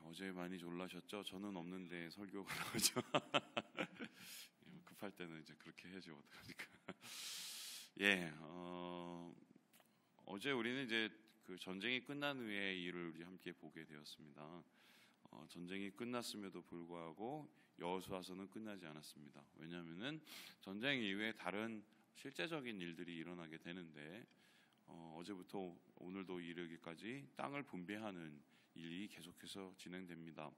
어제 많이 졸라셨죠? 저는 없는데 설교가 나오죠. 급할 때는 이제 그렇게 해야지 어떡하니까. 예, 어제 우리는 이제 그 전쟁이 끝난 후의 일을 우리 함께 보게 되었습니다. 전쟁이 끝났음에도 불구하고 여호수아서는 끝나지 않았습니다. 왜냐하면은 전쟁 이후에 다른 실제적인 일들이 일어나게 되는데 어제부터 오늘도 이르기까지 땅을 분배하는 일이 계속해서 진행됩니다.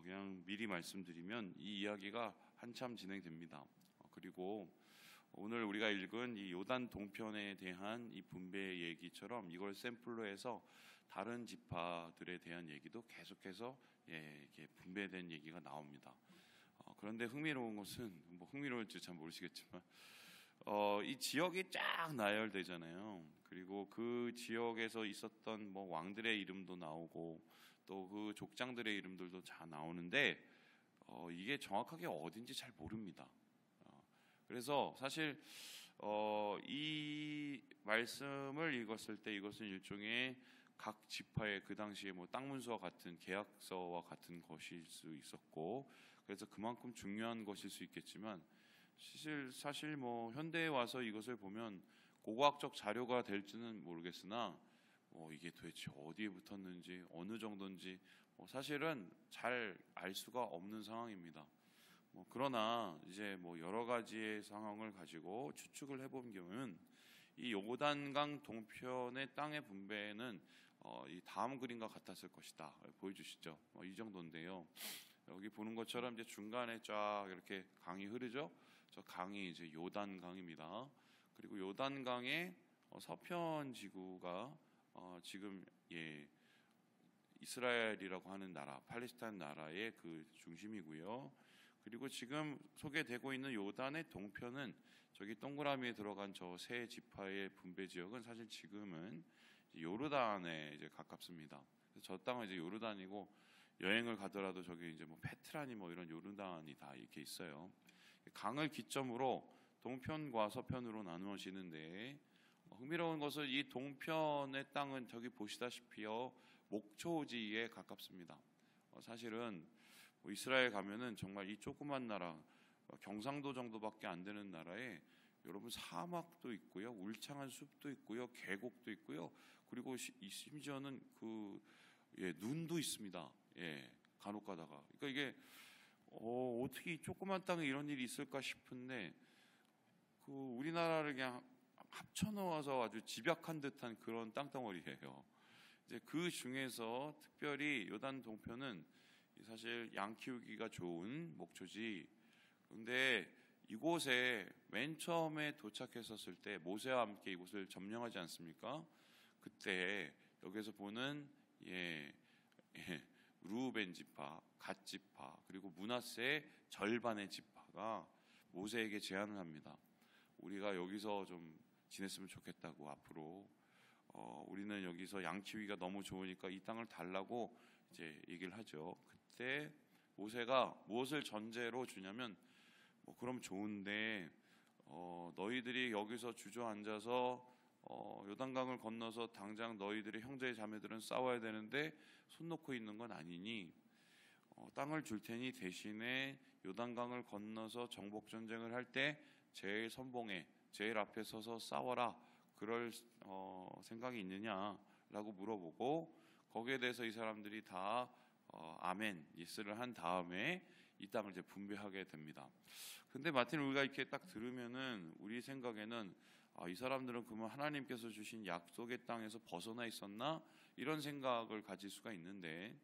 그냥 미리 말씀드리면 이 이야기가 한참 진행됩니다. 그리고 오늘 우리가 읽은 이 요단 동편에 대한 이 분배 얘기처럼 이걸 샘플로 해서 다른 지파들에 대한 얘기도 계속해서 이렇게 분배된 얘기가 나옵니다. 그런데 흥미로운 것은 뭐 흥미로울지 잘 모르시겠지만 이 지역이 쫙 나열되잖아요. 그리고 그 지역에서 있었던 뭐 왕들의 이름도 나오고 또 그 족장들의 이름들도 다 나오는데 이게 정확하게 어딘지 잘 모릅니다. 그래서 사실 이 말씀을 읽었을 때 이것은 일종의 각 지파의 그 당시에 뭐 땅 문서와 같은 계약서와 같은 것일 수 있었고, 그래서 그만큼 중요한 것일 수 있겠지만 사실 뭐 현대에 와서 이것을 보면 고고학적 자료가 될지는 모르겠으나 이게 도대체 어디에 붙었는지 어느 정도인지 사실은 잘 알 수가 없는 상황입니다. 그러나 이제 뭐 여러 가지의 상황을 가지고 추측을 해본 경우는 이 요단강 동편의 땅의 분배는 이 다음 그림과 같았을 것이다. 보여주시죠. 이 정도인데요. 여기 보는 것처럼 이제 중간에 쫙 이렇게 강이 흐르죠. 저 강이 이제 요단강입니다. 그리고 요단강의 서편 지구가 지금 이스라엘이라고 하는 나라, 팔레스타인 나라의 그 중심이고요. 그리고 지금 소개되고 있는 요단의 동편은 저기 동그라미에 들어간 저 세 지파의 분배 지역은 사실 지금은 요르단에 이제 가깝습니다. 그래서 저 땅은 이제 요르단이고 여행을 가더라도 저기 이제 뭐 페트라니 뭐 이런 요르단이 다 이렇게 있어요. 강을 기점으로 동편과 서편으로 나누어지는데 흥미로운 것은 이 동편의 땅은 저기 보시다시피요 목초지에 가깝습니다. 사실은 이스라엘 가면은 정말 이 조그만 나라 경상도 정도밖에 안 되는 나라에 여러분 사막도 있고요, 울창한 숲도 있고요, 계곡도 있고요, 그리고 심지어는 눈도 있습니다. 간혹 가다가 그러니까 이게 어떻게 이 조그만 땅에 이런 일이 있을까 싶은데 우리나라를 그냥 합쳐 넣어서 아주 집약한 듯한 그런 땅덩어리예요. 이제 그 중에서 특별히 요단 동편은 사실 양 키우기가 좋은 목초지. 근데 이곳에 맨 처음에 도착했었을 때 모세와 함께 이곳을 점령하지 않습니까? 그때 여기서 보는 르우벤 지파, 갓 지파, 그리고 므낫세의 절반의 지파가 모세에게 제안을 합니다. 우리가 여기서 좀 지냈으면 좋겠다고. 앞으로 우리는 여기서 양 키우기가 너무 좋으니까 이 땅을 달라고 이제 얘기를 하죠. 그때 모세가 무엇을 전제로 주냐면 그럼 좋은데 너희들이 여기서 주저앉아서 요단강을 건너서 당장 너희들의 형제 자매들은 싸워야 되는데 손 놓고 있는 건 아니니 땅을 줄 테니 대신에 요단강을 건너서 정복 전쟁을 할 때 제일 선봉에 제일 앞에 서서 싸워라. 그럴 생각이 있느냐라고 물어보고 거기에 대해서 이 사람들이 다 아멘, 예스를 한 다음에 이 땅을 이제 분배하게 됩니다. 근데 마틴 우리가 이렇게 딱 들으면은 우리 생각에는 이 사람들은 그러면 하나님께서 주신 약속의 땅에서 벗어나 있었나? 이런 생각을 가질 수가 있는데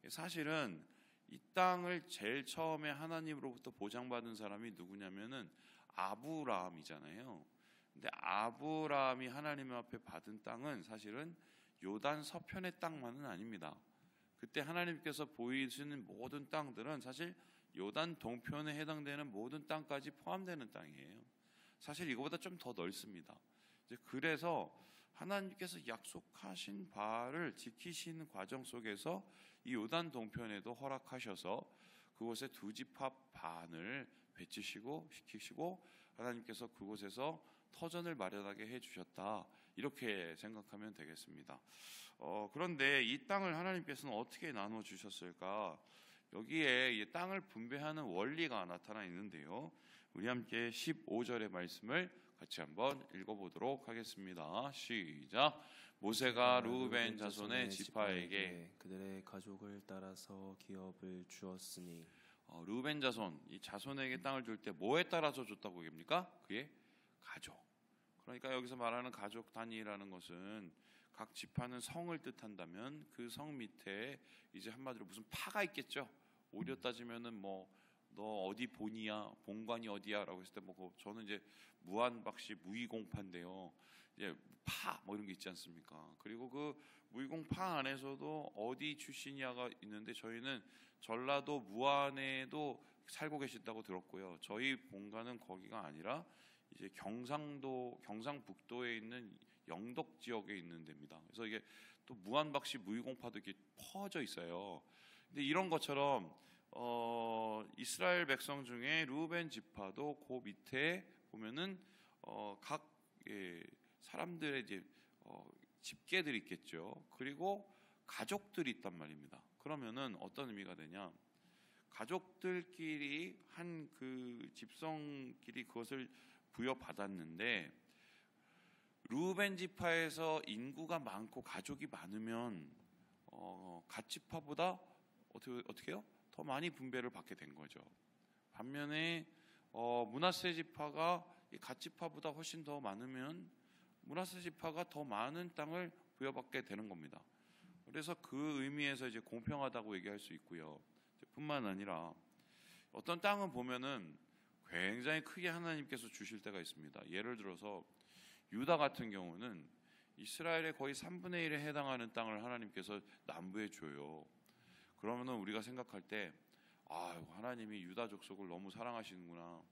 사실은 이 땅을 제일 처음에 하나님으로부터 보장받은 사람이 누구냐면은 아브라함이잖아요. 근데 아브라함이 하나님 앞에 받은 땅은 사실은 요단 서편의 땅만은 아닙니다. 그때 하나님께서 보이시는 모든 땅들은 사실 요단 동편에 해당되는 모든 땅까지 포함되는 땅이에요. 사실 이거보다 좀 더 넓습니다. 이제 그래서 하나님께서 약속하신 바를 지키시는 과정 속에서 이 요단 동편에도 허락하셔서 그곳에 두 지파 반을 배치시고 시키시고 하나님께서 그곳에서 터전을 마련하게 해주셨다. 이렇게 생각하면 되겠습니다. 그런데 이 땅을 하나님께서는 어떻게 나눠 주셨을까? 여기에 이 땅을 분배하는 원리가 나타나 있는데요. 우리 함께 15절의 말씀을 같이 한번 읽어보도록 하겠습니다. 시작. 모세가 루벤 자손의 지파에게 그들의 가족을 따라서 기업을 주었으니. 루벤 자손, 이 자손에게 땅을 줄 때 뭐에 따라서 줬다고 얘기합니까? 그의 가족. 그러니까 여기서 말하는 가족 단위라는 것은 각 지파는 성을 뜻한다면 그 성 밑에 이제 한마디로 무슨 파가 있겠죠. 오히려 따지면은 뭐 너 어디 본이야, 본관이 어디야라고 했을 때 뭐 저는 이제 무한박씨 무의공파인데요. 이제 파 뭐 이런 게 있지 않습니까? 그리고 그 무의공파 안에서도 어디 출신이야가 있는데 저희는 전라도 무안에도 살고 계신다고 들었고요. 저희 본가는 거기가 아니라 이제 경상북도에 있는 영덕 지역에 있는 데입니다. 그래서 이게 또 무한박씨 무의공파도 이렇게 퍼져 있어요. 근데 이런 것처럼 이스라엘 백성 중에 루벤 지파도 그 밑에 보면은 각 사람들의 이제 집계들이 있겠죠. 그리고 가족들이 있단 말입니다. 그러면은 어떤 의미가 되냐? 가족들끼리 한 그 집성끼리 그것을 부여받았는데 루벤 지파에서 인구가 많고 가족이 많으면 갓 지파보다 어떻게 해요? 더 많이 분배를 받게 된 거죠. 반면에 므낫세 지파가 갓 지파보다 훨씬 더 많으면 므낫세 지파가 더 많은 땅을 부여받게 되는 겁니다. 그래서 그 의미에서 이제 공평하다고 얘기할 수 있고요. 뿐만 아니라 어떤 땅은 보면은 굉장히 크게 하나님께서 주실 때가 있습니다. 예를 들어서 유다 같은 경우는 이스라엘의 거의 3분의 1에 해당하는 땅을 하나님께서 남부에 줘요. 그러면은 우리가 생각할 때 하나님이 유다 족속을 너무 사랑하시는구나.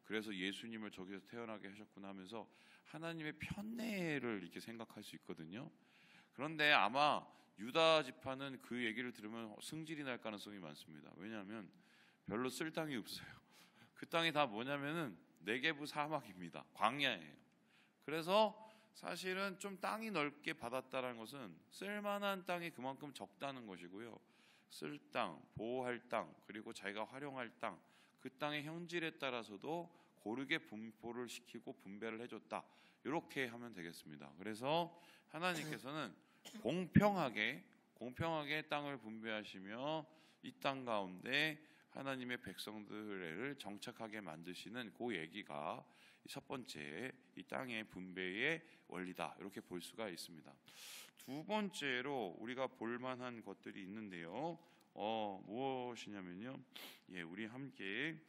그래서 예수님을 저기서 태어나게 하셨구나 하면서 하나님의 편애를 이렇게 생각할 수 있거든요. 그런데 아마 유다 지파는 그 얘기를 들으면 승질이 날 가능성이 많습니다. 왜냐하면 별로 쓸 땅이 없어요. 그 땅이 다 뭐냐면은 네게부 사막입니다. 광야예요. 그래서 사실은 좀 땅이 넓게 받았다는 것은 쓸만한 땅이 그만큼 적다는 것이고요. 쓸 땅, 보호할 땅, 그리고 자기가 활용할 땅, 그 땅의 형질에 따라서도 고르게 분포를 시키고 분배를 해줬다. 이렇게 하면 되겠습니다. 그래서 하나님께서는 공평하게 땅을 분배하시며 이 땅 가운데 하나님의 백성들을 정착하게 만드시는 그 얘기가 첫 번째 이 땅의 분배의 원리다. 이렇게 볼 수가 있습니다. 두 번째로 우리가 볼만한 것들이 있는데요. 무엇이냐면요. 우리 함께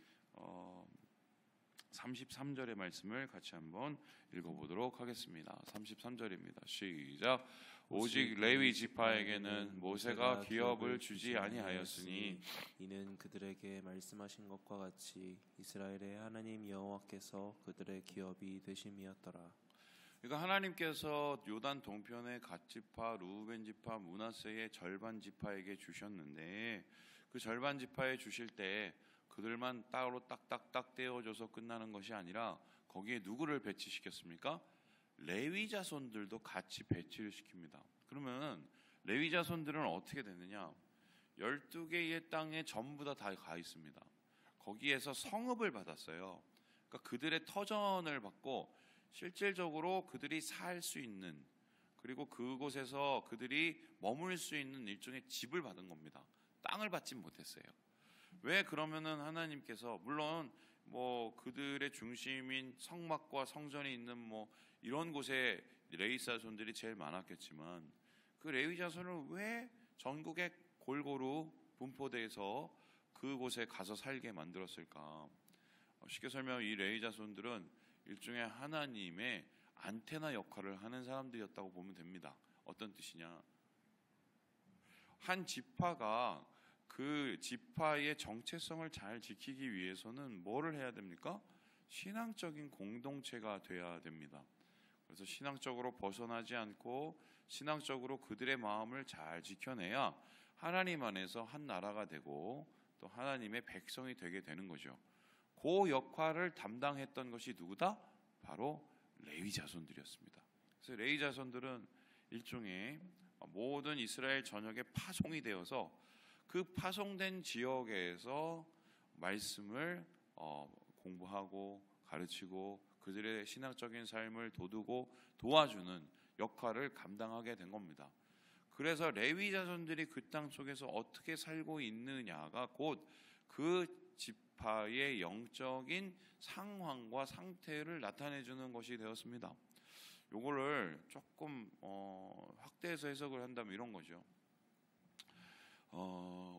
33절의 말씀을 같이 한번 읽어보도록 하겠습니다. 33절입니다. 시작. 오직 레위 지파에게는 모세가 기업을 주지 아니하였으니 이는 그들에게 말씀하신 것과 같이 이스라엘의 하나님 여호와께서 그들의 기업이 되심이었더라. 그러니까 하나님께서 요단 동편의 갓 지파, 루벤 지파, 므낫세의 절반 지파에게 주셨는데 그 절반 지파에 주실 때 그들만 따로 딱딱딱 떼어줘서 끝나는 것이 아니라 거기에 누구를 배치시켰습니까? 레위 자손들도 같이 배치를 시킵니다. 그러면 레위 자손들은 어떻게 되느냐? 12개의 땅에 전부 다 가 있습니다. 거기에서 성읍을 받았어요. 그러니까 그들의 터전을 받고 실질적으로 그들이 살 수 있는, 그리고 그곳에서 그들이 머물 수 있는 일종의 집을 받은 겁니다. 땅을 받지 못했어요. 왜? 그러면은 하나님께서 물론 뭐 그들의 중심인 성막과 성전이 있는 뭐 이런 곳에 레위 자손들이 제일 많았겠지만 그 레위 자손을 왜 전국에 골고루 분포돼서 그곳에 가서 살게 만들었을까? 쉽게 설명하면 이 레위 자손들은 일종의 하나님의 안테나 역할을 하는 사람들이었다고 보면 됩니다. 어떤 뜻이냐? 한 지파가 그 지파의 정체성을 잘 지키기 위해서는 뭐를 해야 됩니까? 신앙적인 공동체가 돼야 됩니다. 그래서 신앙적으로 벗어나지 않고 신앙적으로 그들의 마음을 잘 지켜내야 하나님 안에서 한 나라가 되고 또 하나님의 백성이 되게 되는 거죠. 그 역할을 담당했던 것이 누구다? 바로 레위 자손들이었습니다. 그래서 레위 자손들은 일종의 모든 이스라엘 전역에 파송이 되어서 그 파송된 지역에서 말씀을 공부하고 가르치고 그들의 신앙적인 삶을 도두고 도와주는 역할을 감당하게 된 겁니다. 그래서 레위 자손들이 그 땅 속에서 어떻게 살고 있느냐가 곧 그 지파의 영적인 상황과 상태를 나타내 주는 것이 되었습니다. 요거를 조금 확대해서 해석을 한다면 이런 거죠.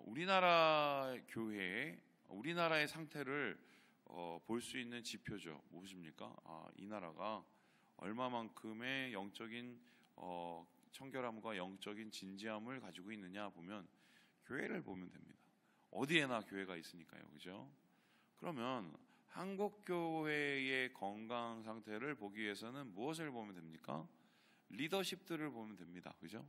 우리나라 교회, 우리나라의 상태를 볼 수 있는 지표죠. 무엇입니까? 이 나라가 얼마만큼의 영적인 청결함과 영적인 진지함을 가지고 있느냐 보면 교회를 보면 됩니다. 어디에나 교회가 있으니까요, 그죠? 그러면 한국 교회의 건강 상태를 보기 위해서는 무엇을 보면 됩니까? 리더십들을 보면 됩니다, 그죠?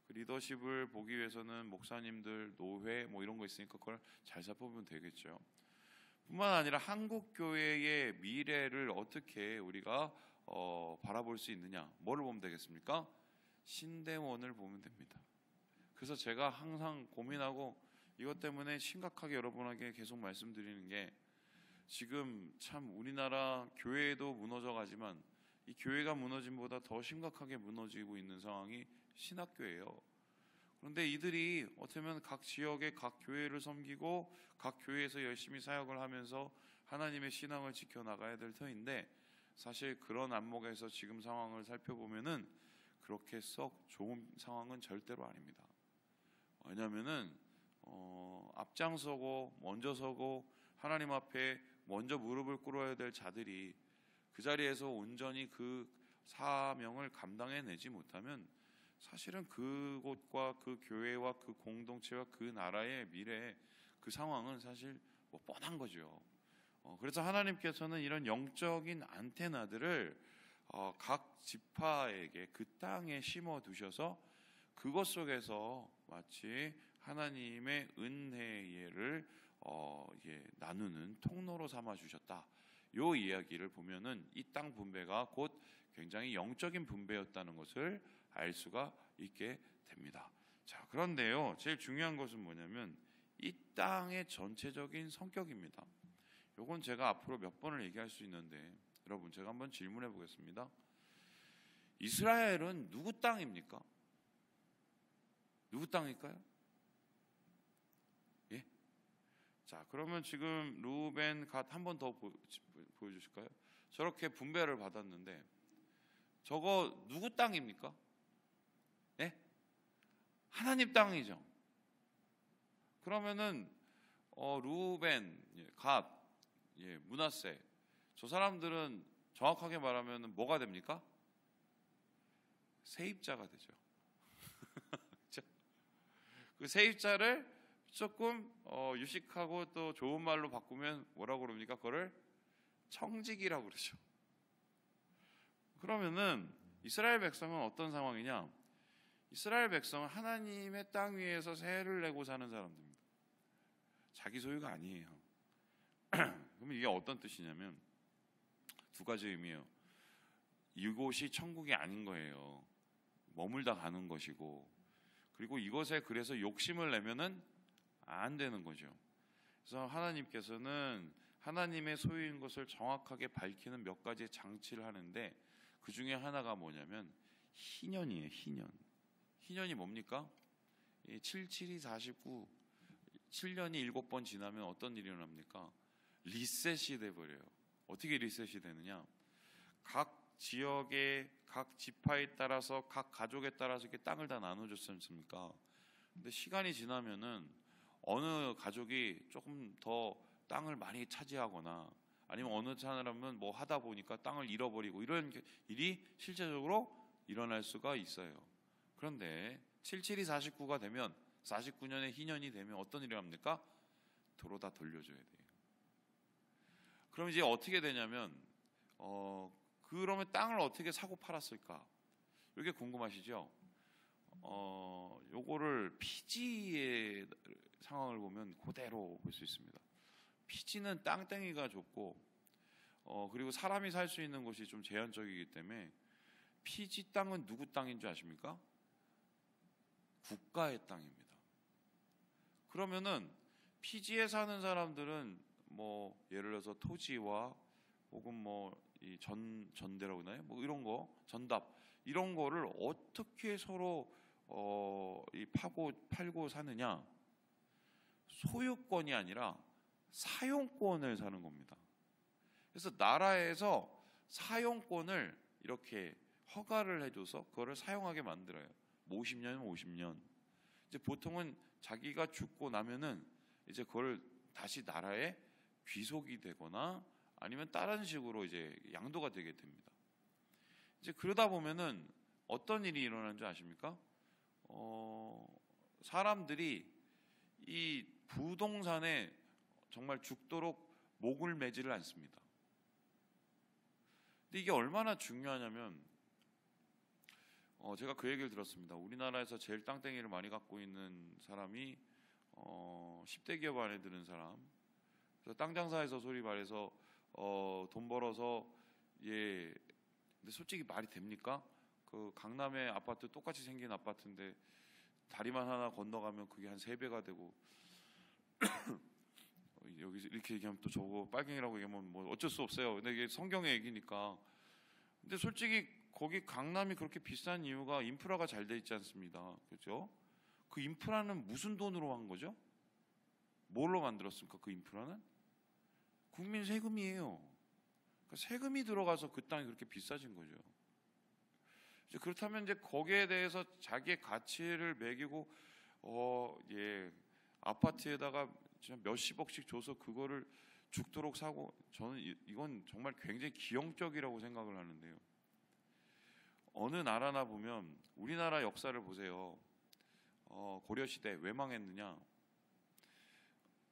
그 리더십을 보기 위해서는 목사님들, 노회 뭐 이런 거 있으니까 그걸 잘 살펴보면 되겠죠. 뿐만 아니라 한국 교회의 미래를 어떻게 우리가 바라볼 수 있느냐? 뭐를 보면 되겠습니까? 신대원을 보면 됩니다. 그래서 제가 항상 고민하고 이것 때문에 심각하게 여러분에게 계속 말씀드리는 게 지금 참 우리나라 교회도 무너져 가지만 이 교회가 무너짐보다 더 심각하게 무너지고 있는 상황이 신학교예요. 그런데 이들이 어떻게 보면 각 지역의 각 교회를 섬기고 각 교회에서 열심히 사역을 하면서 하나님의 신앙을 지켜나가야 될 터인데 사실 그런 안목에서 지금 상황을 살펴보면은 그렇게 썩 좋은 상황은 절대로 아닙니다. 왜냐하면은 앞장서고 먼저 서고 하나님 앞에 먼저 무릎을 꿇어야 될 자들이 그 자리에서 온전히 그 사명을 감당해내지 못하면 사실은 그곳과 그 교회와 그 공동체와 그 나라의 미래 그 상황은 사실 뭐 뻔한 거죠. 그래서 하나님께서는 이런 영적인 안테나들을 각 지파에게 그 땅에 심어 두셔서 그것 속에서 마치 하나님의 은혜를 나누는 통로로 삼아 주셨다. 요 이야기를 보면은 이 땅 분배가 곧 굉장히 영적인 분배였다는 것을 알 수가 있게 됩니다. 자, 그런데요, 제일 중요한 것은 뭐냐면 이 땅의 전체적인 성격입니다. 요건 제가 앞으로 몇 번을 얘기할 수 있는데 여러분 제가 한번 질문해 보겠습니다. 이스라엘은 누구 땅입니까? 누구 땅일까요? 예? 자, 그러면 지금 루벤, 갓 한 번 더 보여주실까요? 저렇게 분배를 받았는데 저거 누구 땅입니까? 예? 하나님 땅이죠. 그러면은 루벤, 갓, 므낫세 저 사람들은 정확하게 말하면 뭐가 됩니까? 세입자가 되죠. 그 세입자를 조금 유식하고 또 좋은 말로 바꾸면 뭐라고 그럽니까? 그거를 청지기라고 그러죠. 그러면은 이스라엘 백성은 어떤 상황이냐? 이스라엘 백성은 하나님의 땅 위에서 세를 내고 사는 사람들입니다. 자기 소유가 아니에요. 그러면 이게 어떤 뜻이냐면 두 가지 의미예요. 이곳이 천국이 아닌 거예요. 머물다 가는 것이고, 그리고 이것에 그래서 욕심을 내면은 안 되는 거죠. 그래서 하나님께서는 하나님의 소유인 것을 정확하게 밝히는 몇 가지의 장치를 하는데 그 중에 하나가 뭐냐면 희년이에요. 희년. 희년이 뭡니까? 77이 49, 7년이 7번 지나면 어떤 일이 일어납니까? 리셋이 돼버려요. 어떻게 리셋이 되느냐? 각 지역의 각 지파에 따라서 각 가족에 따라서 이렇게 땅을 다 나눠줬지 않습니까? 근데 시간이 지나면은 어느 가족이 조금 더 땅을 많이 차지하거나 아니면 어느 사람은 뭐 하다 보니까 땅을 잃어버리고 이런 일이 실제적으로 일어날 수가 있어요. 그런데 77이 49가 되면 49년의 희년이 되면 어떤 일이 합니까? 도로 다 돌려줘야 돼요. 그럼 이제 어떻게 되냐면 그러면 땅을 어떻게 사고 팔았을까? 이게 궁금하시죠? 요거를 피지의 상황을 보면 그대로 볼 수 있습니다. 피지는 땅덩이가 좁고 그리고 사람이 살 수 있는 곳이 좀 제한적이기 때문에 피지 땅은 누구 땅인 줄 아십니까? 국가의 땅입니다. 그러면은 피지에 사는 사람들은 뭐 예를 들어서 토지와 혹은 뭐 이 전대라고 하나요? 뭐 이런 거 전답 이런 거를 어떻게 서로 이 팔고 사느냐? 소유권이 아니라 사용권을 사는 겁니다. 그래서 나라에서 사용권을 이렇게 허가를 해줘서 그거를 사용하게 만들어요. 50년이면 50년. 이제 보통은 자기가 죽고 나면은 이제 그걸 다시 나라에 귀속이 되거나 아니면 다른 식으로 이제 양도가 되게 됩니다. 이제 그러다 보면은 어떤 일이 일어나는 줄 아십니까? 사람들이 이 부동산에 정말 죽도록 목을 매지를 않습니다. 근데 이게 얼마나 중요하냐면 제가 그 얘기를 들었습니다. 우리나라에서 제일 땅땡이를 많이 갖고 있는 사람이 10대 기업 안에 드는 사람. 그래서 땅 장사에서 소리 말해서 돈 벌어서 근데 솔직히 말이 됩니까? 그 강남의 아파트 똑같이 생긴 아파트인데 다리만 하나 건너가면 그게 한 3배가 되고 여기서 이렇게 얘기하면 또 저거 빨갱이라고 얘기하면 뭐 어쩔 수 없어요. 근데 이게 성경의 얘기니까. 근데 솔직히 거기 강남이 그렇게 비싼 이유가 인프라가 잘 돼 있지 않습니다. 그렇죠? 그 인프라는 무슨 돈으로 한 거죠? 뭘로 만들었습니까? 그 인프라는? 국민 세금이에요. 그러니까 세금이 들어가서 그 땅이 그렇게 비싸진 거죠. 이제 그렇다면 이제 거기에 대해서 자기의 가치를 매기고 아파트에다가 몇십억씩 줘서 그거를 죽도록 사고, 저는 이건 정말 굉장히 기형적이라고 생각을 하는데요. 어느 나라나 보면 우리나라 역사를 보세요. 고려시대 왜 망했느냐?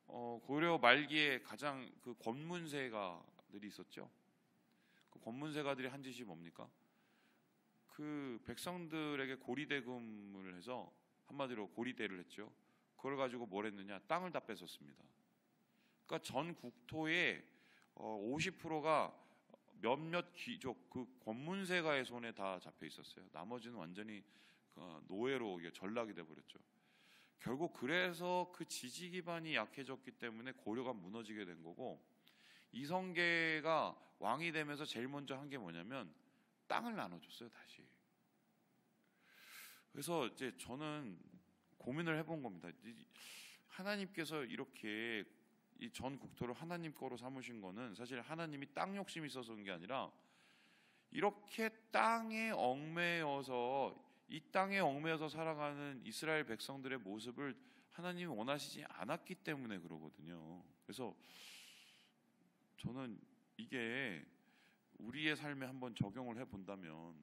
고려 말기에 가장 그 권문세가들이 있었죠. 그 권문세가들이 한 짓이 뭡니까? 그 백성들에게 고리대금을 해서 한마디로 고리대를 했죠. 그걸 가지고 뭘 했느냐? 땅을 다 뺏었습니다. 그러니까 전 국토의 50%가 몇몇 귀족, 그 권문세가의 손에 다 잡혀 있었어요. 나머지는 완전히 노예로 전락이 돼버렸죠. 결국 그래서 그 지지 기반이 약해졌기 때문에 고려가 무너지게 된 거고, 이성계가 왕이 되면서 제일 먼저 한 게 뭐냐면 땅을 나눠줬어요, 다시. 그래서 이제 저는 고민을 해본 겁니다. 하나님께서 이렇게 이 전 국토를 하나님 거로 삼으신 거는 사실 하나님이 땅 욕심이 있어서 그런 게 아니라, 이렇게 이 땅에 얽매여서 살아가는 이스라엘 백성들의 모습을 하나님이 원하시지 않았기 때문에 그러거든요. 그래서 저는 이게 우리의 삶에 한번 적용을 해본다면,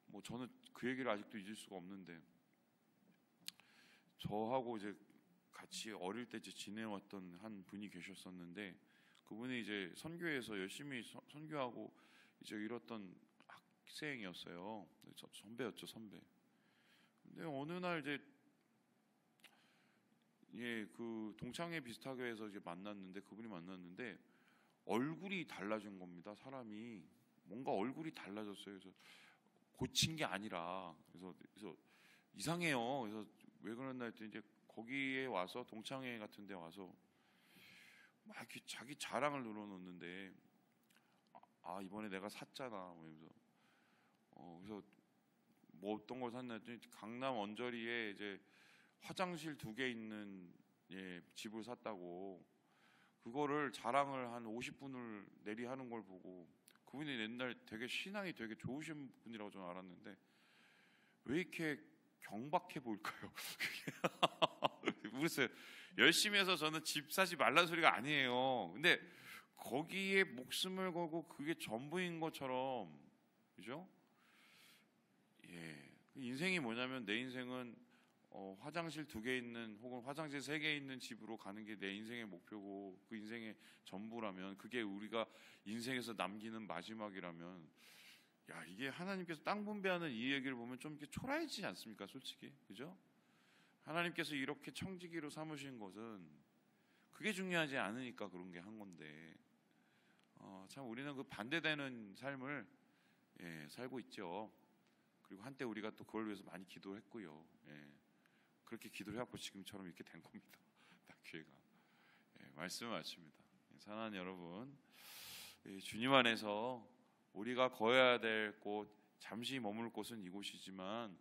뭐 저는 그 얘기를 아직도 잊을 수가 없는데, 저하고 이제 같이 어릴 때 지내왔던 한 분이 계셨었는데, 그분이 이제 선교에서 열심히 선교하고 이제 이뤘던 학생이었어요. 선배였죠, 선배. 근데 어느 날 이제 그 동창회 비슷하게 해서 이제 그분이 만났는데 얼굴이 달라진 겁니다. 사람이 뭔가 얼굴이 달라졌어요. 그래서 고친 게 아니라 그래서 이상해요. 그래서 왜 그랬나 했더니 이제 거기에 와서 동창회 같은 데 와서 막 이렇게 자기 자랑을 늘어놓는데, 이번에 내가 샀잖아 그러면서 그래서 뭐 어떤 걸 샀나 했더니 강남 언저리에 이제 화장실 2개 있는 집을 샀다고, 그거를 자랑을 한 50분을 내리 하는 걸 보고, 그분이 옛날 되게 신앙이 되게 좋으신 분이라고 저는 알았는데 왜 이렇게 경박해 보일까요? 모르겠어요. 열심히 해서 저는 집 사지 말라는 소리가 아니에요. 근데 거기에 목숨을 걸고 그게 전부인 것처럼, 그죠? 인생이 뭐냐면, 내 인생은 화장실 2개 있는 혹은 화장실 3개 있는 집으로 가는 게 내 인생의 목표고, 그 인생의 전부라면, 그게 우리가 인생에서 남기는 마지막이라면, 이게 하나님께서 땅 분배하는 이 얘기를 보면 좀 이렇게 초라해지지 않습니까? 솔직히, 그죠? 하나님께서 이렇게 청지기로 삼으신 것은 그게 중요하지 않으니까 그런 게 한 건데, 참 우리는 그 반대되는 삶을 살고 있죠. 그리고 한때 우리가 또 그걸 위해서 많이 기도했고요. 그렇게 기도를 해갖고 지금처럼 이렇게 된 겁니다. 교회가. 말씀을 마칩니다. 사랑하는 여러분, 주님 안에서 우리가 거해야 될 곳, 잠시 머물 곳은 이곳이지만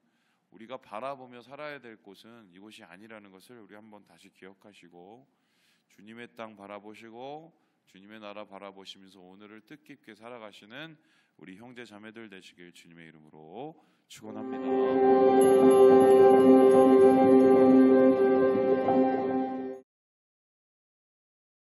우리가 바라보며 살아야 될 곳은 이곳이 아니라는 것을 우리 한번 다시 기억하시고 주님의 땅 바라보시고 주님의 나라 바라보시면서 오늘을 뜻깊게 살아가시는 우리 형제 자매들 되시길 주님의 이름으로 축원합니다.